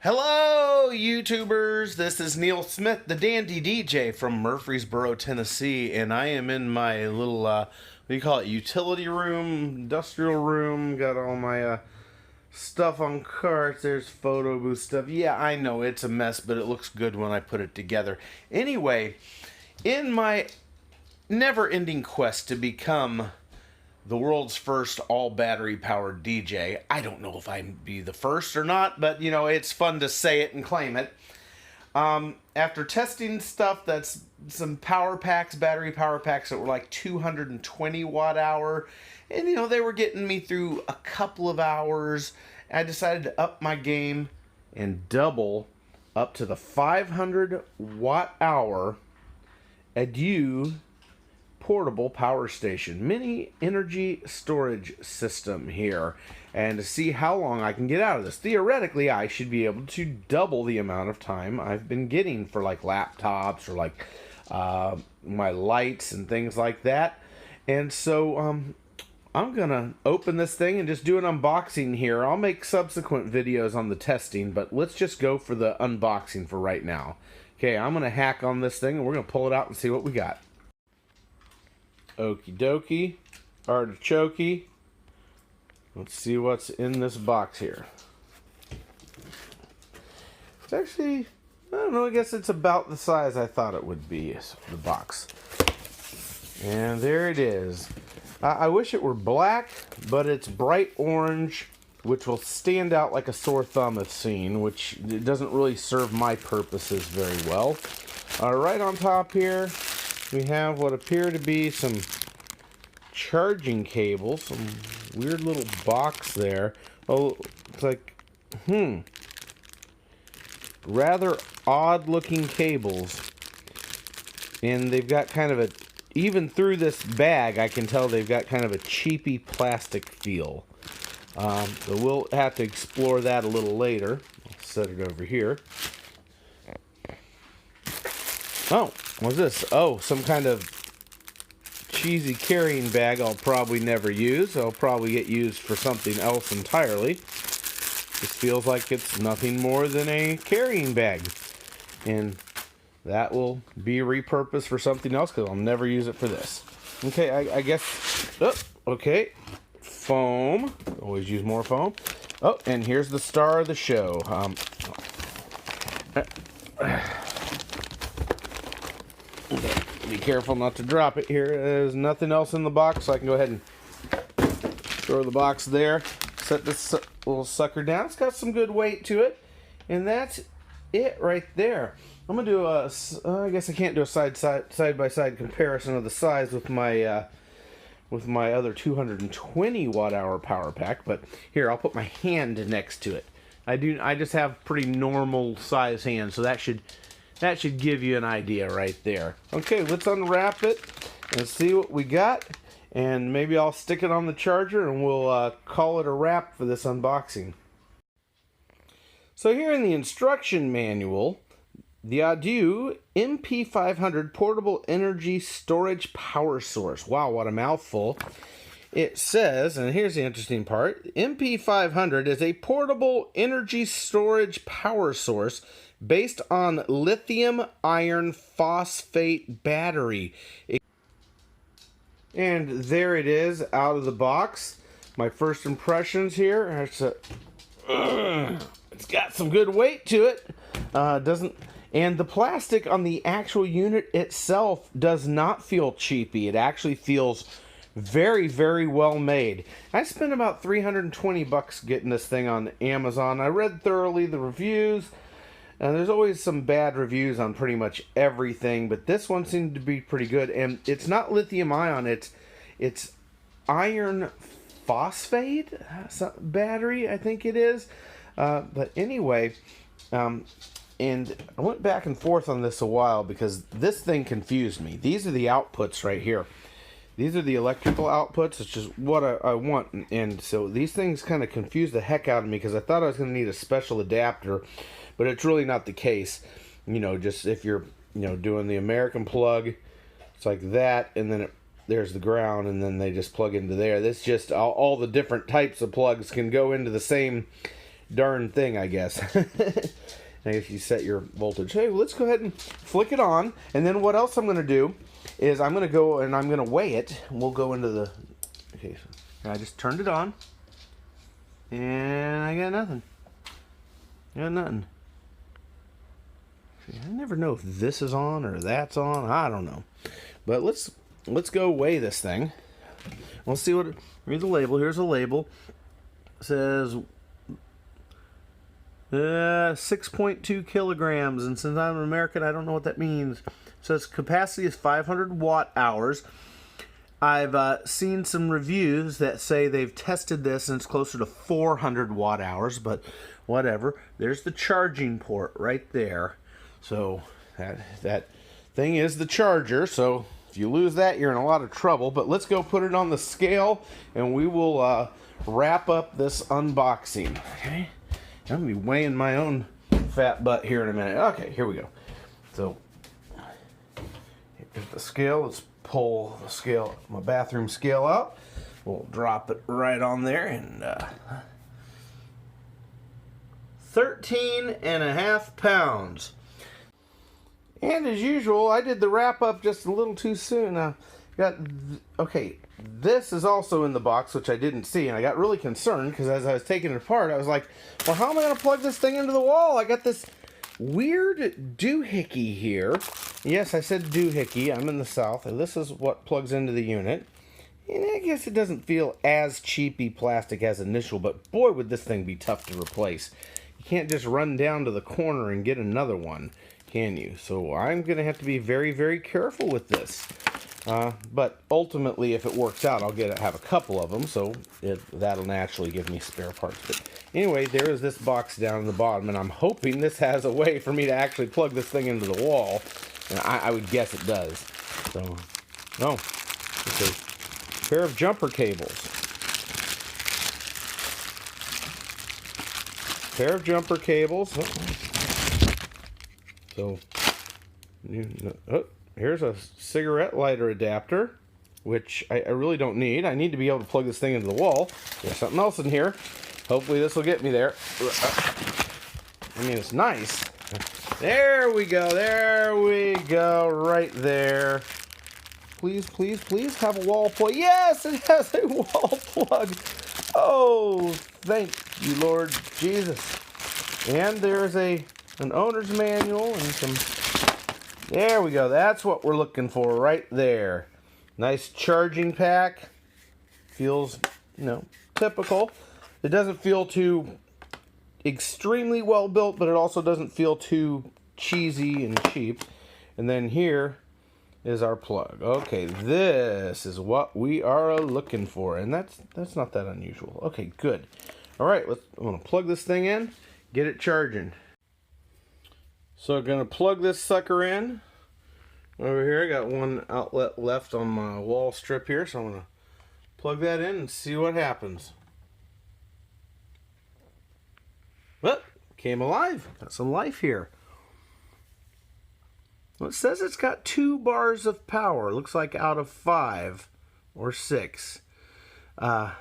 Hello, YouTubers. This is Neil Smith, the Dandy DJ from Murfreesboro, Tennessee, and I am in my little, what do you call it, utility room, industrial room. Got all my stuff on carts. There's photo booth stuff. Yeah, I know it's a mess, but it looks good when I put it together. Anyway, in my never-ending quest to become the world's first all-battery powered DJ. I don't know if I'd be the first or not, but, you know, it's fun to say it and claim it. After testing stuff that's some power packs, battery power packs that were like 220 watt hour, and, you know, they were getting me through a couple of hours, I decided to up my game and double up to the 500 watt hour AUDEW portable power station, mini energy storage system here, and to see how long I can get out of this. Theoretically, I should be able to double the amount of time I've been getting for like laptops or like my lights and things like that. And so I'm gonna open this thing and just do an unboxing here. I'll make subsequent videos on the testing, but let's just go for the unboxing for right now. Okay, I'm gonna hack on this thing and we're gonna pull it out and see what we got. Okie dokie, artichoke. Let's see what's in this box here. It's actually, I don't know, I guess it's about the size I thought it would be, the box. And there it is. I wish it were black, but it's bright orange, which will stand out like a sore thumb if seen, which it doesn't really serve my purposes very well. Right on top here, we have what appear to be some charging cables, some weird little box there. Oh, it's like, rather odd looking cables. And they've got kind of a, even through this bag, I can tell they've got kind of a cheapy plastic feel. So we'll have to explore that a little later. I'll set it over here. Oh, what's this? Oh, some kind of cheesy carrying bag I'll probably never use. I'll probably get used for something else entirely. This feels like it's nothing more than a carrying bag. And that will be repurposed for something else because I'll never use it for this. Okay, I guess... Oh, okay. Foam. Always use more foam. Oh, and here's the star of the show. Be careful not to drop it here. There's nothing else in the box, so I can go ahead and throw the box there. Set this little sucker down. It's got some good weight to it. And that's it right there. I'm going to do a, I guess I can't do a side-by-side comparison of the size with my other 220 watt hour power pack, but here, I'll put my hand next to it. I just have pretty normal size hands, so that should give you an idea right there. Okay, let's unwrap it and see what we got, and maybe I'll stick it on the charger and we'll call it a wrap for this unboxing. So here in the instruction manual, the AUDEW MP500 Portable Energy Storage Power Source. Wow, what a mouthful. It says, and here's the interesting part, MP500 is a portable energy storage power source based on lithium iron phosphate battery. And there it is out of the box. My first impressions here. It's got some good weight to it. And the plastic on the actual unit itself does not feel cheapy. It actually feels very, very well made. I spent about 320 bucks getting this thing on Amazon. I read thoroughly the reviews, and there's always some bad reviews on pretty much everything, but this one seemed to be pretty good. And it's not lithium ion, it's iron phosphate battery, I think it is. But anyway, and I went back and forth on this a while because this thing confused me. These are the outputs right here. These are the electrical outputs, which is what I want. And so these things kind of confused the heck out of me because I thought I was going to need a special adapter, but it's really not the case. You know, just if you're, you know, doing the American plug, it's like that, and then there's the ground, and then they just plug into there. This just, all the different types of plugs can go into the same darn thing, I guess. I guess you set your voltage. Hey, let's go ahead and flick it on. And then what else I'm going to do is I'm going to go and I'm going to weigh it. We'll go into the... Okay, so I just turned it on. And I got nothing. Got nothing. See, I never know if this is on or that's on. I don't know. But let's go weigh this thing. We'll see what... Read the label. Here's a label. It says... 6.2 kilograms, and since I'm an American, I don't know what that means. So its capacity is 500 watt hours. I've seen some reviews that say they've tested this and it's closer to 400 watt hours, but whatever. There's the charging port right there. So that thing is the charger. So if you lose that, you're in a lot of trouble. But let's go put it on the scale, and we will wrap up this unboxing. Okay. I'm going to be weighing my own fat butt here in a minute. Okay, here we go. So, here's the scale. Let's pull the scale, my bathroom scale out. We'll drop it right on there. And 13.5 pounds. And as usual, I did the wrap up just a little too soon. Okay, this is also in the box, which I didn't see, and I got really concerned because as I was taking it apart, I was like, well, how am I going to plug this thing into the wall? I got this weird doohickey here. Yes, I said doohickey. I'm in the South, and this is what plugs into the unit. And I guess it doesn't feel as cheapy plastic as initial, but boy, would this thing be tough to replace. You can't just run down to the corner and get another one, can you? So I'm going to have to be very, very careful with this. But ultimately, if it works out, I'll have a couple of them, so that'll naturally give me spare parts. But anyway, there is this box down in the bottom, and I'm hoping this has a way for me to actually plug this thing into the wall, and I would guess it does. So, no, it's a pair of jumper cables. Pair of jumper cables. So, here's a cigarette lighter adapter, which I really don't need. I need to be able to plug this thing into the wall. There's something else in here. Hopefully this will get me there. I mean, it's nice. There we go. There we go. Right there. Please, please, please have a wall plug. Yes, it has a wall plug. Oh, thank you, Lord Jesus. And there's an owner's manual and some... There we go. That's what we're looking for right there. Nice charging pack. Feels, typical. It doesn't feel too extremely well built, but it also doesn't feel too cheesy and cheap. And then here is our plug. Okay, this is what we are looking for, and that's not that unusual. Okay, good. All right, I'm gonna plug this thing in, get it charging. So I'm going to plug this sucker in. Over here, I got one outlet left on my wall strip here, so I'm going to plug that in and see what happens. Well, came alive. Got some life here. Well, it says it's got 2 bars of power. Looks like out of 5 or 6. Oh,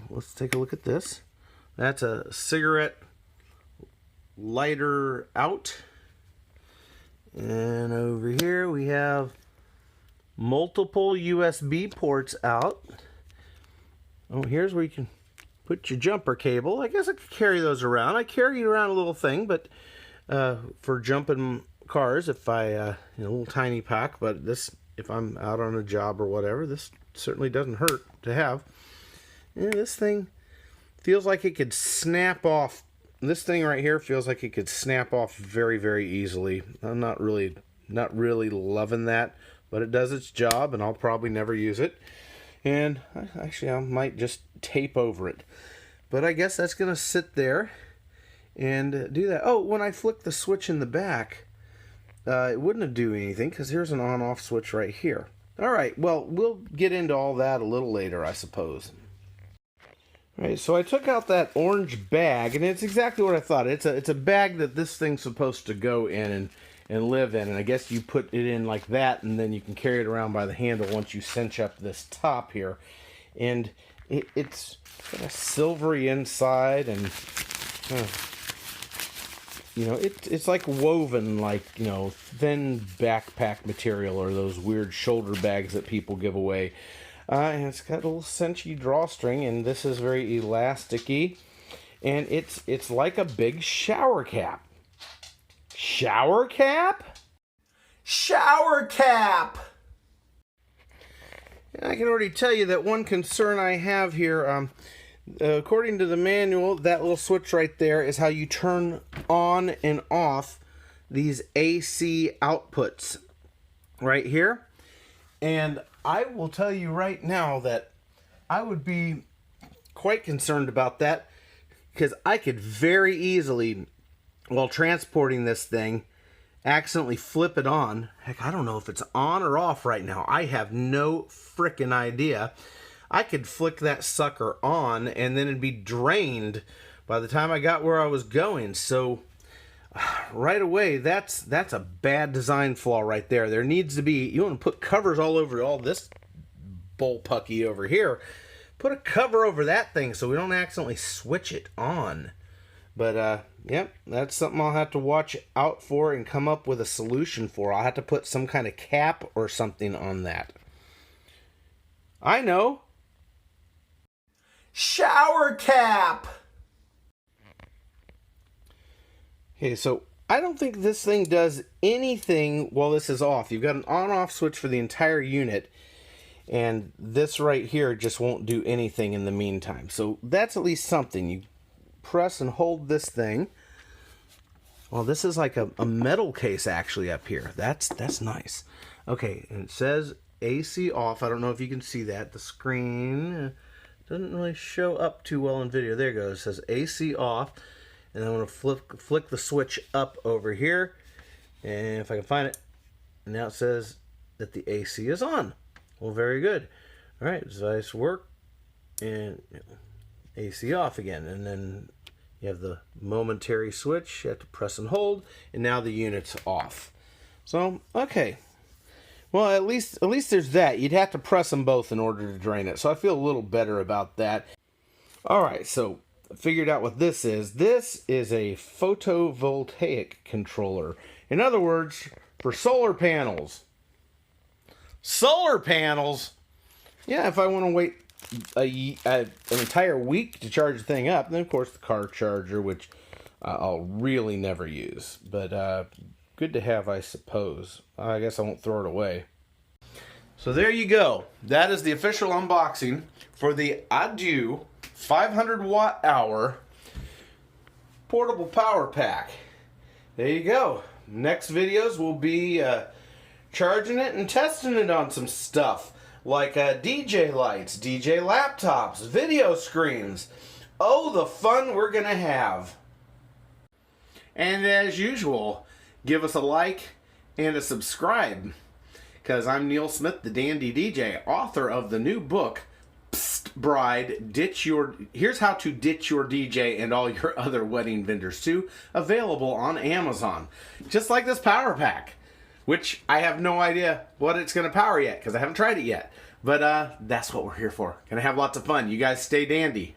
let's take a look at this. That's a cigarette lighter out, and over here we have multiple USB ports out. Oh, here's where you can put your jumper cable. I guess I could carry those around. I carry around a little thing, but for jumping cars, if I a little tiny pack. But this, if I'm out on a job or whatever, this certainly doesn't hurt to have. And this thing feels like it could snap off. This thing right here feels like it could snap off very, very easily. I'm not really loving that, but it does its job, and I'll probably never use it. And actually, I might just tape over it. But I guess that's going to sit there and do that. Oh, when I flick the switch in the back, it wouldn't do anything because here's an on-off switch right here. All right, well, we'll get into all that a little later, I suppose. Right, so I took out that orange bag, and it's exactly what I thought. It's a bag that this thing's supposed to go in and live in, and I guess you put it in like that, and then you can carry it around by the handle once you cinch up this top here. And it's got a silvery inside, and You know, it's like woven, like, you know, thin backpack material or those weird shoulder bags that people give away. And it's got a little cinchy drawstring, and this is very elasticy. And it's like a big shower cap. Shower cap? Shower cap! And I can already tell you that one concern I have here, according to the manual, that little switch right there is how you turn on and off these AC outputs right here. And I will tell you right now that I would be quite concerned about that, because I could very easily, while transporting this thing, accidentally flip it on. Heck, I don't know if it's on or off right now. I have no frickin' idea. I could flick that sucker on and then it'd be drained by the time I got where I was going. So right away, that's a bad design flaw right there. There needs to be, you want to put covers all over all this bullpucky over here. Put a cover over that thing so we don't accidentally switch it on. But yep, that's something I'll have to watch out for and come up with a solution for. I'll have to put some kind of cap or something on that. I know. Shower cap! Okay, so I don't think this thing does anything while this is off. You've got an on-off switch for the entire unit, and this right here just won't do anything in the meantime. So that's at least something. You press and hold this thing. Well, this is like a metal case actually up here. That's nice. Okay, and it says AC off. I don't know if you can see that. The screen doesn't really show up too well in video. There it goes. It says AC off. And I'm going to flick the switch up over here. And if I can find it, now it says that the AC is on. Well, very good. All right, device work. And AC off again. And then you have the momentary switch. You have to press and hold. And now the unit's off. So, okay. Well, at least there's that. You'd have to press them both in order to drain it. So I feel a little better about that. All right, so I figured out what this is. This is a photovoltaic controller. In other words, for solar panels. Solar panels? Yeah, if I want to wait an entire week to charge the thing up, then of course the car charger, which I'll really never use. But good to have, I suppose. I guess I won't throw it away. So there you go. That is the official unboxing for the AUDEW 500WH portable power pack. There you go. Next videos will be charging it and testing it on some stuff like DJ lights, DJ laptops, video screens. Oh, the fun we're gonna have. And as usual, give us a like and a subscribe, because I'm Neil Smith, the Dandy DJ, author of the new book, Psst Bride, Here's How to Ditch Your DJ and All Your Other Wedding Vendors Too, available on Amazon. Just like this power pack, which I have no idea what it's going to power yet, because I haven't tried it yet. But that's what we're here for. Gonna have lots of fun. You guys stay dandy.